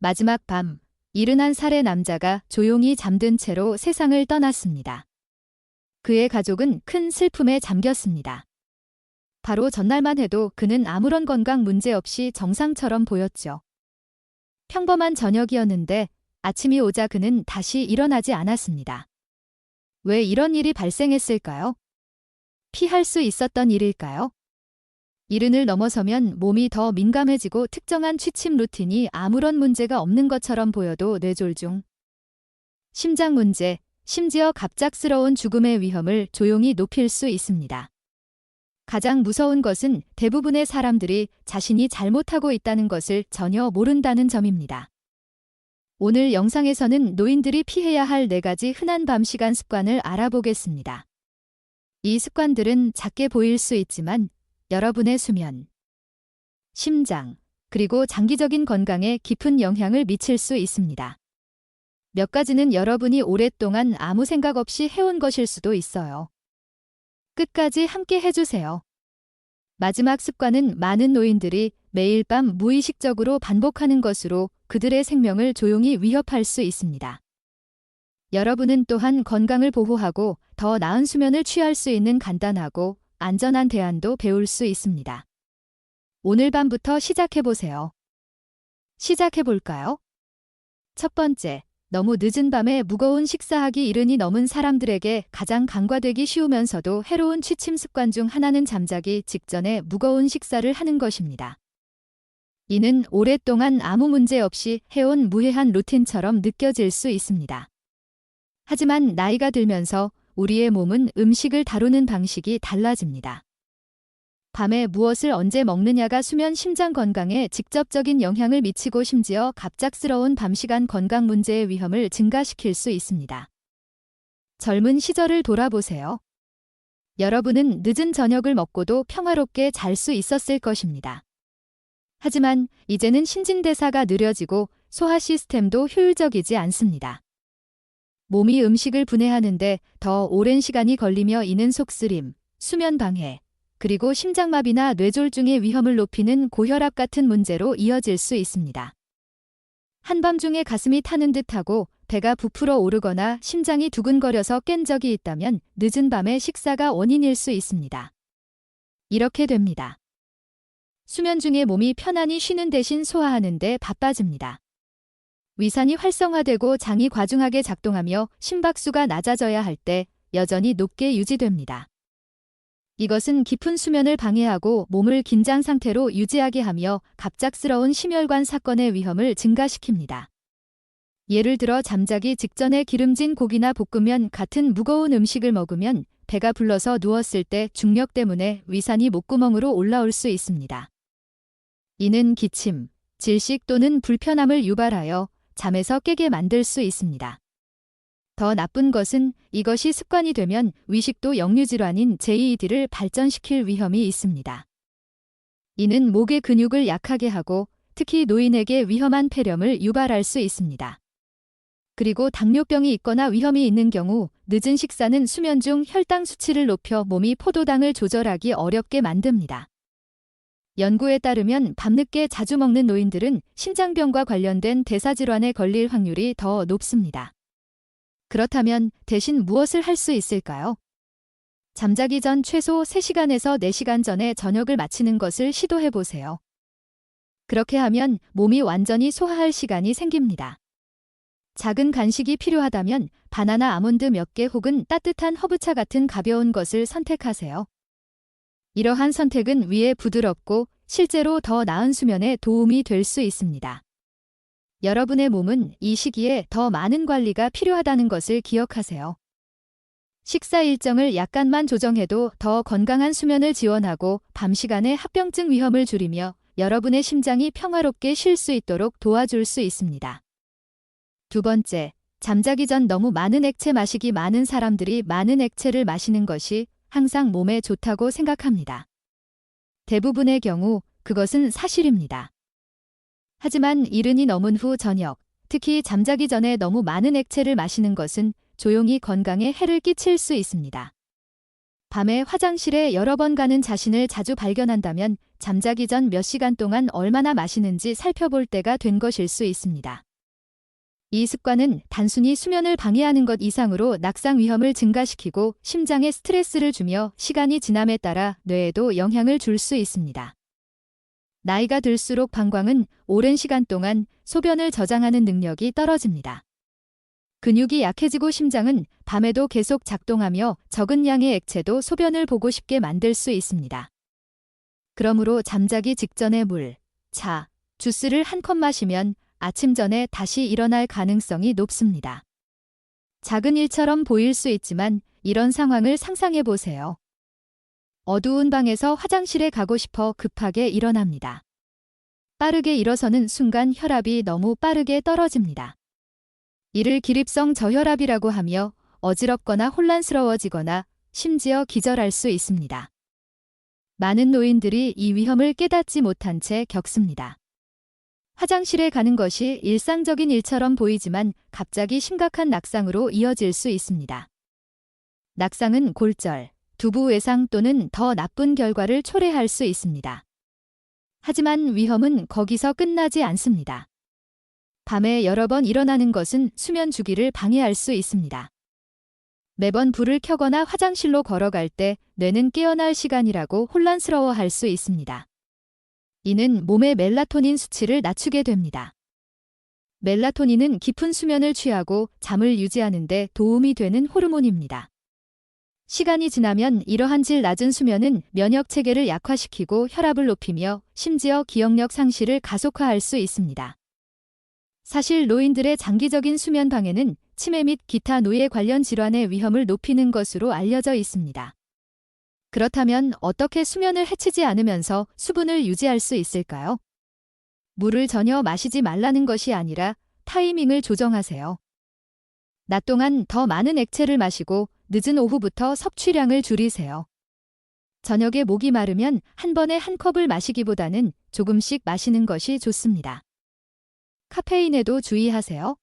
마지막 밤, 71살의 남자가 조용히 잠든 채로 세상을 떠났습니다. 그의 가족은 큰 슬픔에 잠겼습니다. 바로 전날만 해도 그는 아무런 건강 문제 없이 정상처럼 보였죠. 평범한 저녁이었는데 아침이 오자 그는 다시 일어나지 않았습니다. 왜 이런 일이 발생했을까요? 피할 수 있었던 일일까요? 70을 넘어서면 몸이 더 민감해지고 특정한 취침 루틴이 아무런 문제가 없는 것처럼 보여도 뇌졸중, 심장 문제, 심지어 갑작스러운 죽음의 위험을 조용히 높일 수 있습니다. 가장 무서운 것은 대부분의 사람들이 자신이 잘못하고 있다는 것을 전혀 모른다는 점입니다. 오늘 영상에서는 노인들이 피해야 할 4가지 흔한 밤 시간 습관을 알아보겠습니다. 이 습관들은 작게 보일 수 있지만 여러분의 수면, 심장, 그리고 장기적인 건강에 깊은 영향을 미칠 수 있습니다. 몇 가지는 여러분이 오랫동안 아무 생각 없이 해온 것일 수도 있어요. 끝까지 함께 해주세요. 마지막 습관은 많은 노인들이 매일 밤 무의식적으로 반복하는 것으로 그들의 생명을 조용히 위협할 수 있습니다. 여러분은 또한 건강을 보호하고 더 나은 수면을 취할 수 있는 간단하고 안전한 대안도 배울 수 있습니다. 오늘 밤부터 시작해보세요. 시작해볼까요? 첫 번째, 너무 늦은 밤에 무거운 식사하기 70이 넘은 사람들에게 가장 간과되기 쉬우면서도 해로운 취침 습관 중 하나는 잠자기 직전에 무거운 식사를 하는 것입니다. 이는 오랫동안 아무 문제 없이 해온 무해한 루틴처럼 느껴질 수 있습니다. 하지만 나이가 들면서 우리의 몸은 음식을 다루는 방식이 달라집니다. 밤에 무엇을 언제 먹느냐가 수면 심장 건강에 직접적인 영향을 미치고 심지어 갑작스러운 밤시간 건강 문제의 위험을 증가시킬 수 있습니다. 젊은 시절을 돌아보세요. 여러분은 늦은 저녁을 먹고도 평화롭게 잘 수 있었을 것입니다. 하지만 이제는 신진대사가 느려지고 소화 시스템도 효율적이지 않습니다. 몸이 음식을 분해하는데 더 오랜 시간이 걸리며 이는 속쓰림, 수면 방해, 그리고 심장마비나 뇌졸중의 위험을 높이는 고혈압 같은 문제로 이어질 수 있습니다. 한밤중에 가슴이 타는 듯하고 배가 부풀어 오르거나 심장이 두근거려서 깬 적이 있다면 늦은 밤의 식사가 원인일 수 있습니다. 이렇게 됩니다. 수면 중에 몸이 편안히 쉬는 대신 소화하는 데 바빠집니다. 위산이 활성화되고 장이 과중하게 작동하며 심박수가 낮아져야 할 때 여전히 높게 유지됩니다. 이것은 깊은 수면을 방해하고 몸을 긴장 상태로 유지하게 하며 갑작스러운 심혈관 사건의 위험을 증가시킵니다. 예를 들어 잠자기 직전에 기름진 고기나 볶음면 같은 무거운 음식을 먹으면 배가 불러서 누웠을 때 중력 때문에 위산이 목구멍으로 올라올 수 있습니다. 이는 기침, 질식 또는 불편함을 유발하여 잠에서 깨게 만들 수 있습니다. 더 나쁜 것은 이것이 습관이 되면 위식도 역류질환인 JED를 발전시킬 위험이 있습니다. 이는 목의 근육을 약하게 하고 특히 노인에게 위험한 폐렴을 유발할 수 있습니다. 그리고 당뇨병이 있거나 위험이 있는 경우 늦은 식사는 수면 중 혈당 수치를 높여 몸이 포도당을 조절하기 어렵게 만듭니다. 연구에 따르면 밤늦게 자주 먹는 노인들은 신장병과 관련된 대사질환에 걸릴 확률이 더 높습니다. 그렇다면 대신 무엇을 할 수 있을까요? 잠자기 전 최소 3시간에서 4시간 전에 저녁을 마치는 것을 시도해보세요. 그렇게 하면 몸이 완전히 소화할 시간이 생깁니다. 작은 간식이 필요하다면 바나나 아몬드 몇 개 혹은 따뜻한 허브차 같은 가벼운 것을 선택하세요. 이러한 선택은 위에 부드럽고 실제로 더 나은 수면에 도움이 될 수 있습니다. 여러분의 몸은 이 시기에 더 많은 관리가 필요하다는 것을 기억하세요. 식사 일정을 약간만 조정해도 더 건강한 수면을 지원하고 밤 시간의 합병증 위험을 줄이며 여러분의 심장이 평화롭게 쉴 수 있도록 도와줄 수 있습니다. 두 번째, 잠자기 전 너무 많은 액체 마시기. 많은 사람들이 많은 액체를 마시는 것이 항상 몸에 좋다고 생각합니다. 대부분의 경우 그것은 사실입니다. 하지만 70이 넘은 후 저녁, 특히 잠자기 전에 너무 많은 액체를 마시는 것은 조용히 건강에 해를 끼칠 수 있습니다. 밤에 화장실에 여러 번 가는 자신을 자주 발견한다면 잠자기 전 몇 시간 동안 얼마나 마시는지 살펴볼 때가 된 것일 수 있습니다. 이 습관은 단순히 수면을 방해하는 것 이상으로 낙상 위험을 증가시키고 심장에 스트레스를 주며 시간이 지남에 따라 뇌에도 영향을 줄 수 있습니다. 나이가 들수록 방광은 오랜 시간 동안 소변을 저장하는 능력이 떨어집니다. 근육이 약해지고 심장은 밤에도 계속 작동하며 적은 양의 액체도 소변을 보고 싶게 만들 수 있습니다. 그러므로 잠자기 직전에 물, 차, 주스를 한 컵 마시면 아침 전에 다시 일어날 가능성이 높습니다. 작은 일처럼 보일 수 있지만 이런 상황을 상상해 보세요. 어두운 방에서 화장실에 가고 싶어 급하게 일어납니다. 빠르게 일어서는 순간 혈압이 너무 빠르게 떨어집니다. 이를 기립성 저혈압이라고 하며 어지럽거나 혼란스러워지거나 심지어 기절할 수 있습니다. 많은 노인들이 이 위험을 깨닫지 못한 채 겪습니다. 화장실에 가는 것이 일상적인 일처럼 보이지만 갑자기 심각한 낙상으로 이어질 수 있습니다. 낙상은 골절, 두부 외상 또는 더 나쁜 결과를 초래할 수 있습니다. 하지만 위험은 거기서 끝나지 않습니다. 밤에 여러 번 일어나는 것은 수면 주기를 방해할 수 있습니다. 매번 불을 켜거나 화장실로 걸어갈 때 뇌는 깨어날 시간이라고 혼란스러워할 수 있습니다. 이는 몸의 멜라토닌 수치를 낮추게 됩니다. 멜라토닌은 깊은 수면을 취하고 잠을 유지하는 데 도움이 되는 호르몬입니다. 시간이 지나면 이러한 질 낮은 수면은 면역 체계를 약화시키고 혈압을 높이며 심지어 기억력 상실을 가속화할 수 있습니다. 사실 노인들의 장기적인 수면 방해는 치매 및 기타 노예 관련 질환의 위험을 높이는 것으로 알려져 있습니다. 그렇다면 어떻게 수면을 해치지 않으면서 수분을 유지할 수 있을까요? 물을 전혀 마시지 말라는 것이 아니라 타이밍을 조정하세요. 낮 동안 더 많은 액체를 마시고 늦은 오후부터 섭취량을 줄이세요. 저녁에 목이 마르면 한 번에 한 컵을 마시기보다는 조금씩 마시는 것이 좋습니다. 카페인에도 주의하세요.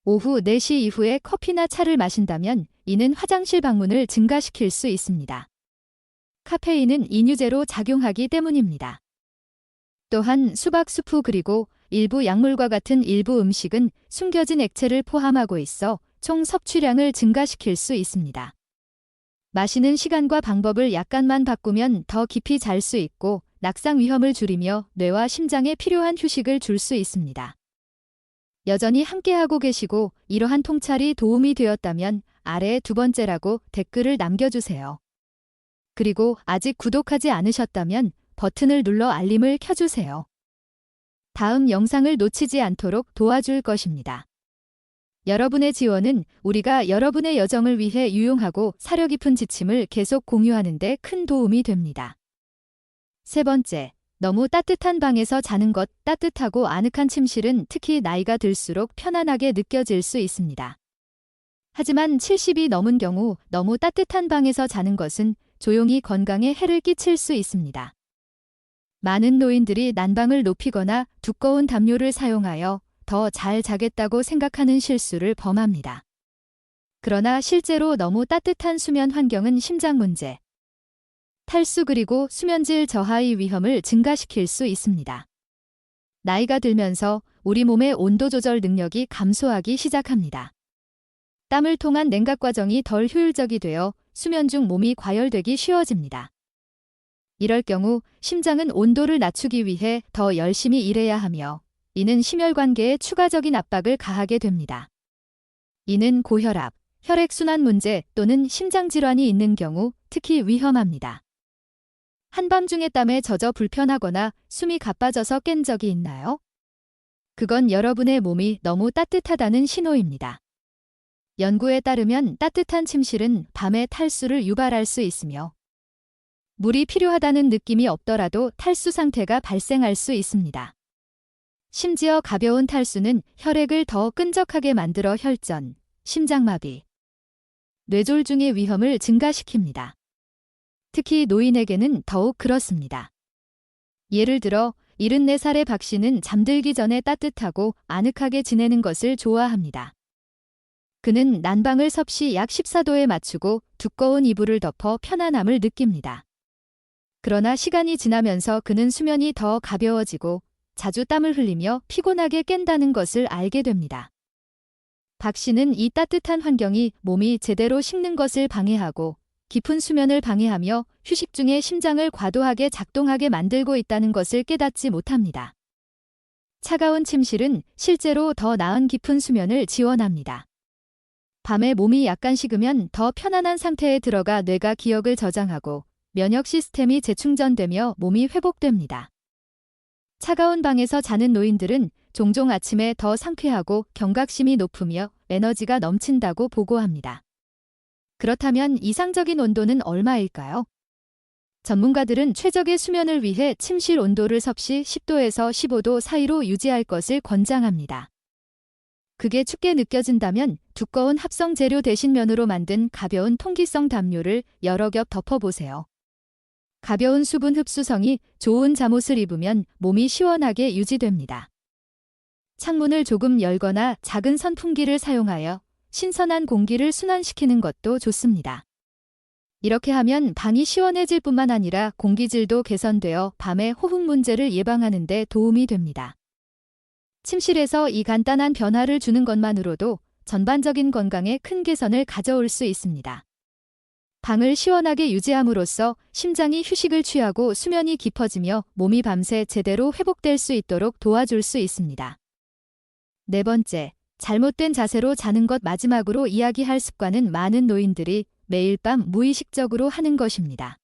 오후 4시 이후에 커피나 차를 마신다면 이는 화장실 방문을 증가시킬 수 있습니다. 카페인은 이뇨제로 작용하기 때문입니다. 또한 수박 수프 그리고 일부 약물과 같은 일부 음식은 숨겨진 액체를 포함하고 있어 총 섭취량을 증가시킬 수 있습니다. 마시는 시간과 방법을 약간만 바꾸면 더 깊이 잘 수 있고 낙상 위험을 줄이며 뇌와 심장에 필요한 휴식을 줄 수 있습니다. 여전히 함께하고 계시고 이러한 통찰이 도움이 되었다면 아래에 2번째라고 댓글을 남겨주세요. 그리고 아직 구독하지 않으셨다면 버튼을 눌러 알림을 켜주세요. 다음 영상을 놓치지 않도록 도와줄 것입니다. 여러분의 지원은 우리가 여러분의 여정을 위해 유용하고 사려 깊은 지침을 계속 공유하는 데 큰 도움이 됩니다. 3번째, 너무 따뜻한 방에서 자는 것. 따뜻하고 아늑한 침실은 특히 나이가 들수록 편안하게 느껴질 수 있습니다. 하지만 70이 넘은 경우 너무 따뜻한 방에서 자는 것은 조용히 건강에 해를 끼칠 수 있습니다. 많은 노인들이 난방을 높이거나 두꺼운 담요를 사용하여 더 잘 자겠다고 생각하는 실수를 범합니다. 그러나 실제로 너무 따뜻한 수면 환경은 심장 문제, 탈수 그리고 수면질 저하의 위험을 증가시킬 수 있습니다. 나이가 들면서 우리 몸의 온도 조절 능력이 감소하기 시작합니다. 땀을 통한 냉각 과정이 덜 효율적이 되어 수면 중 몸이 과열되기 쉬워집니다. 이럴 경우 심장은 온도를 낮추기 위해 더 열심히 일해야 하며 이는 심혈관계에 추가적인 압박을 가하게 됩니다. 이는 고혈압, 혈액순환 문제 또는 심장질환이 있는 경우 특히 위험합니다. 한밤중에 땀에 젖어 불편하거나 숨이 가빠져서 깬 적이 있나요? 그건 여러분의 몸이 너무 따뜻하다는 신호입니다. 연구에 따르면 따뜻한 침실은 밤에 탈수를 유발할 수 있으며 물이 필요하다는 느낌이 없더라도 탈수 상태가 발생할 수 있습니다. 심지어 가벼운 탈수는 혈액을 더 끈적하게 만들어 혈전, 심장마비, 뇌졸중의 위험을 증가시킵니다. 특히 노인에게는 더욱 그렇습니다. 예를 들어 74살의 박 씨는 잠들기 전에 따뜻하고 아늑하게 지내는 것을 좋아합니다. 그는 난방을 섭씨 약 14도에 맞추고 두꺼운 이불을 덮어 편안함을 느낍니다. 그러나 시간이 지나면서 그는 수면이 더 가벼워지고 자주 땀을 흘리며 피곤하게 깬다는 것을 알게 됩니다. 박 씨는 이 따뜻한 환경이 몸이 제대로 식는 것을 방해하고 깊은 수면을 방해하며 휴식 중에 심장을 과도하게 작동하게 만들고 있다는 것을 깨닫지 못합니다. 차가운 침실은 실제로 더 나은 깊은 수면을 지원합니다. 밤에 몸이 약간 식으면 더 편안한 상태에 들어가 뇌가 기억을 저장하고 면역 시스템이 재충전되며 몸이 회복됩니다. 차가운 방에서 자는 노인들은 종종 아침에 더 상쾌하고 경각심이 높으며 에너지가 넘친다고 보고합니다. 그렇다면 이상적인 온도는 얼마일까요? 전문가들은 최적의 수면을 위해 침실 온도를 섭씨 10도에서 15도 사이로 유지할 것을 권장합니다. 그게 춥게 느껴진다면 두꺼운 합성 재료 대신 면으로 만든 가벼운 통기성 담요를 여러 겹 덮어보세요. 가벼운 수분 흡수성이 좋은 잠옷을 입으면 몸이 시원하게 유지됩니다. 창문을 조금 열거나 작은 선풍기를 사용하여 신선한 공기를 순환시키는 것도 좋습니다. 이렇게 하면 방이 시원해질 뿐만 아니라 공기질도 개선되어 밤의 호흡 문제를 예방하는 데 도움이 됩니다. 침실에서 이 간단한 변화를 주는 것만으로도 전반적인 건강에 큰 개선을 가져올 수 있습니다. 방을 시원하게 유지함으로써 심장이 휴식을 취하고 수면이 깊어지며 몸이 밤새 제대로 회복될 수 있도록 도와줄 수 있습니다. 네 번째, 잘못된 자세로 자는 것. 마지막으로 이야기할 습관은 많은 노인들이 매일 밤 무의식적으로 하는 것입니다.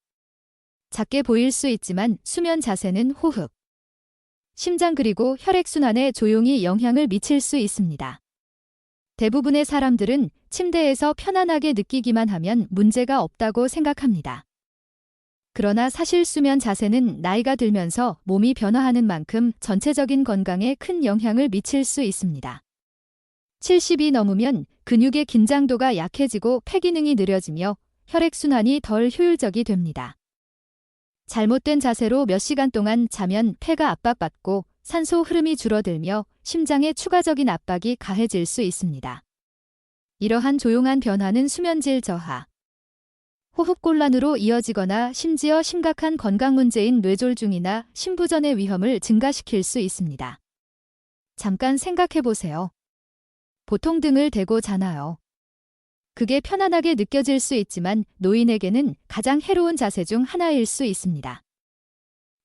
작게 보일 수 있지만 수면 자세는 호흡, 심장 그리고 혈액순환에 조용히 영향을 미칠 수 있습니다. 대부분의 사람들은 침대에서 편안하게 느끼기만 하면 문제가 없다고 생각합니다. 그러나 사실 수면 자세는 나이가 들면서 몸이 변화하는 만큼 전체적인 건강에 큰 영향을 미칠 수 있습니다. 70이 넘으면 근육의 긴장도가 약해지고 폐기능이 느려지며 혈액순환이 덜 효율적이 됩니다. 잘못된 자세로 몇 시간 동안 자면 폐가 압박받고 산소 흐름이 줄어들며 심장에 추가적인 압박이 가해질 수 있습니다. 이러한 조용한 변화는 수면질 저하, 호흡곤란으로 이어지거나 심지어 심각한 건강 문제인 뇌졸중이나 심부전의 위험을 증가시킬 수 있습니다. 잠깐 생각해 보세요. 보통 등을 대고 자나요? 그게 편안하게 느껴질 수 있지만 노인에게는 가장 해로운 자세 중 하나일 수 있습니다.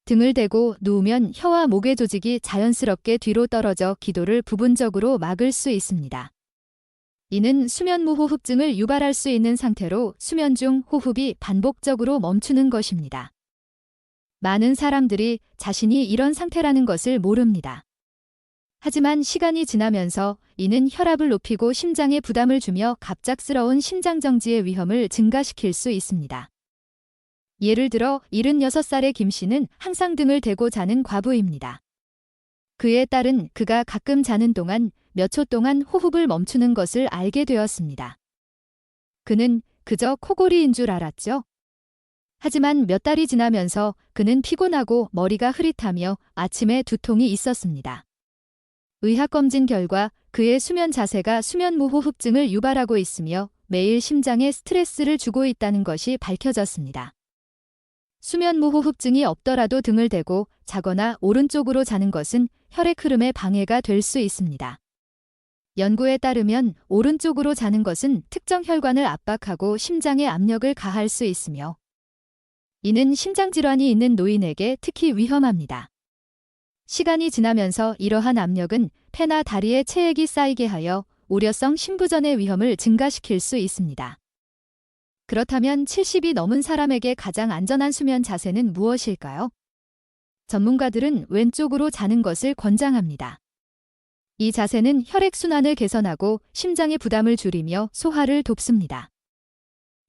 등을 대고 누우면 혀와 목의 조직이 자연스럽게 뒤로 떨어져 기도를 부분적으로 막을 수 있습니다. 이는 수면무호흡증을 유발할 수 있는 상태로 수면 중 호흡이 반복적으로 멈추는 것입니다. 많은 사람들이 자신이 이런 상태라는 것을 모릅니다. 하지만 시간이 지나면서 이는 혈압을 높이고 심장에 부담을 주며 갑작스러운 심장정지의 위험을 증가시킬 수 있습니다. 예를 들어 76살의 김 씨는 항상 등을 대고 자는 과부입니다. 그의 딸은 그가 가끔 자는 동안 몇 초 동안 호흡을 멈추는 것을 알게 되었습니다. 그는 그저 코골이인 줄 알았죠. 하지만 몇 달이 지나면서 그는 피곤하고 머리가 흐릿하며 아침에 두통이 있었습니다. 의학검진 결과 그의 수면 자세가 수면무호흡증을 유발하고 있으며 매일 심장에 스트레스를 주고 있다는 것이 밝혀졌습니다. 수면무호흡증이 없더라도 등을 대고 자거나 오른쪽으로 자는 것은 혈액 흐름에 방해가 될 수 있습니다. 연구에 따르면 오른쪽으로 자는 것은 특정 혈관을 압박하고 심장에 압력을 가할 수 있으며 이는 심장질환이 있는 노인에게 특히 위험합니다. 시간이 지나면서 이러한 압력은 폐나 다리에 체액이 쌓이게 하여 우려성 심부전의 위험을 증가시킬 수 있습니다. 그렇다면 70이 넘은 사람에게 가장 안전한 수면 자세는 무엇일까요? 전문가들은 왼쪽으로 자는 것을 권장합니다. 이 자세는 혈액순환을 개선하고 심장의 부담을 줄이며 소화를 돕습니다.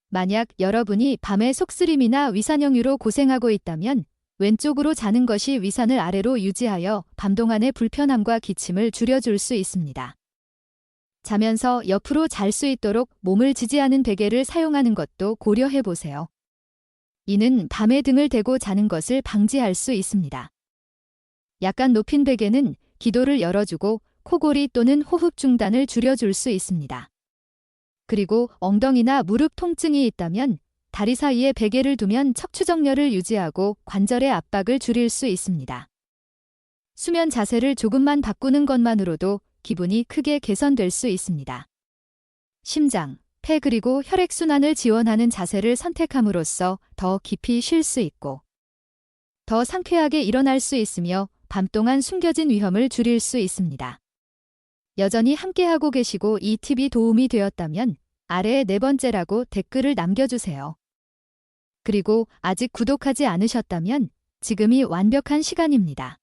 만약 여러분이 밤에 속쓰림이나 위산역류로 고생하고 있다면 왼쪽으로 자는 것이 위산을 아래로 유지하여 밤 동안의 불편함과 기침을 줄여줄 수 있습니다. 자면서 옆으로 잘 수 있도록 몸을 지지하는 베개를 사용하는 것도 고려해 보세요. 이는 밤에 등을 대고 자는 것을 방지할 수 있습니다. 약간 높인 베개는 기도를 열어주고 코골이 또는 호흡 중단을 줄여줄 수 있습니다. 그리고 엉덩이나 무릎 통증이 있다면 다리 사이에 베개를 두면 척추정렬을 유지하고 관절의 압박을 줄일 수 있습니다. 수면 자세를 조금만 바꾸는 것만으로도 기분이 크게 개선될 수 있습니다. 심장, 폐 그리고 혈액순환을 지원하는 자세를 선택함으로써 더 깊이 쉴 수 있고 더 상쾌하게 일어날 수 있으며 밤 동안 숨겨진 위험을 줄일 수 있습니다. 여전히 함께하고 계시고 이 팁이 도움이 되었다면 아래에 네 번째라고 댓글을 남겨주세요. 그리고 아직 구독하지 않으셨다면 지금이 완벽한 시간입니다.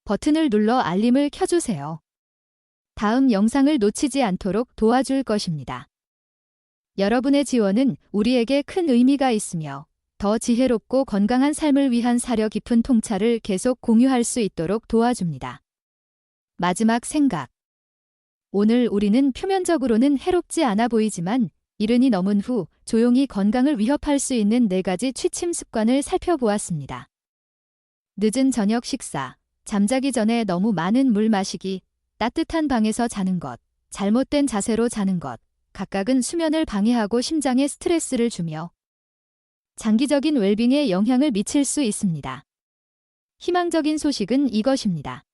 버튼을 눌러 알림을 켜주세요. 다음 영상을 놓치지 않도록 도와줄 것입니다. 여러분의 지원은 우리에게 큰 의미가 있으며 더 지혜롭고 건강한 삶을 위한 사려 깊은 통찰을 계속 공유할 수 있도록 도와줍니다. 마지막 생각. 오늘 우리는 표면적으로는 해롭지 않아 보이지만 이른이 넘은 후 조용히 건강을 위협할 수 있는 4가지 취침 습관을 살펴보았습니다. 늦은 저녁 식사, 잠자기 전에 너무 많은 물 마시기, 따뜻한 방에서 자는 것, 잘못된 자세로 자는 것, 각각은 수면을 방해하고 심장에 스트레스를 주며 장기적인 웰빙에 영향을 미칠 수 있습니다. 희망적인 소식은 이것입니다.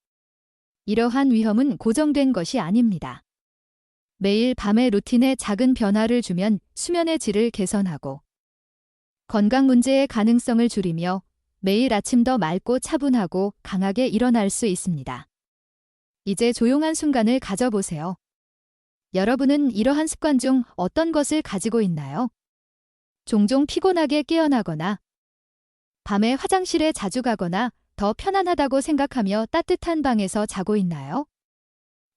이러한 위험은 고정된 것이 아닙니다. 매일 밤의 루틴에 작은 변화를 주면 수면의 질을 개선하고 건강 문제의 가능성을 줄이며 매일 아침 더 맑고 차분하고 강하게 일어날 수 있습니다. 이제 조용한 순간을 가져보세요. 여러분은 이러한 습관 중 어떤 것을 가지고 있나요? 종종 피곤하게 깨어나거나 밤에 화장실에 자주 가거나 더 편안하다고 생각하며 따뜻한 방에서 자고 있나요?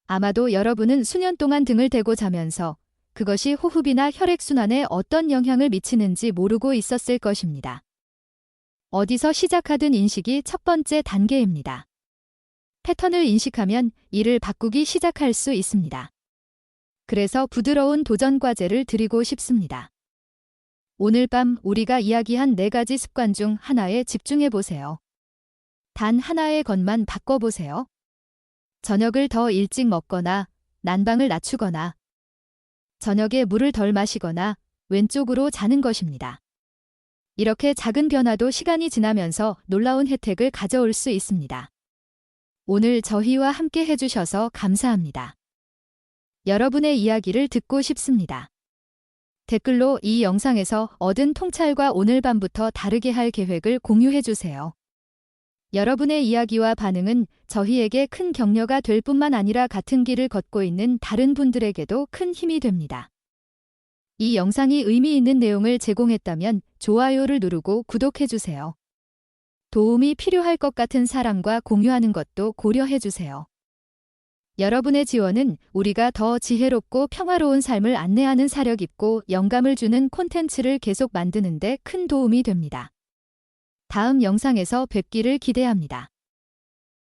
아마도 여러분은 수년 동안 등을 대고 자면서 그것이 호흡이나 혈액순환에 어떤 영향을 미치는지 모르고 있었을 것입니다. 어디서 시작하든 인식이 첫 번째 단계입니다. 패턴을 인식하면 이를 바꾸기 시작할 수 있습니다. 그래서 부드러운 도전 과제를 드리고 싶습니다. 오늘 밤 우리가 이야기한 4가지 습관 중 하나에 집중해 보세요. 단 하나의 것만 바꿔보세요. 저녁을 더 일찍 먹거나 난방을 낮추거나 저녁에 물을 덜 마시거나 왼쪽으로 자는 것입니다. 이렇게 작은 변화도 시간이 지나면서 놀라운 혜택을 가져올 수 있습니다. 오늘 저희와 함께 해주셔서 감사합니다. 여러분의 이야기를 듣고 싶습니다. 댓글로 이 영상에서 얻은 통찰과 오늘 밤부터 다르게 할 계획을 공유해주세요. 여러분의 이야기와 반응은 저희에게 큰 격려가 될 뿐만 아니라 같은 길을 걷고 있는 다른 분들에게도 큰 힘이 됩니다. 이 영상이 의미 있는 내용을 제공했다면 좋아요를 누르고 구독해주세요. 도움이 필요할 것 같은 사람과 공유하는 것도 고려해주세요. 여러분의 지원은 우리가 더 지혜롭고 평화로운 삶을 안내하는 사려 깊고 영감을 주는 콘텐츠를 계속 만드는 데 큰 도움이 됩니다. 다음 영상에서 뵙기를 기대합니다.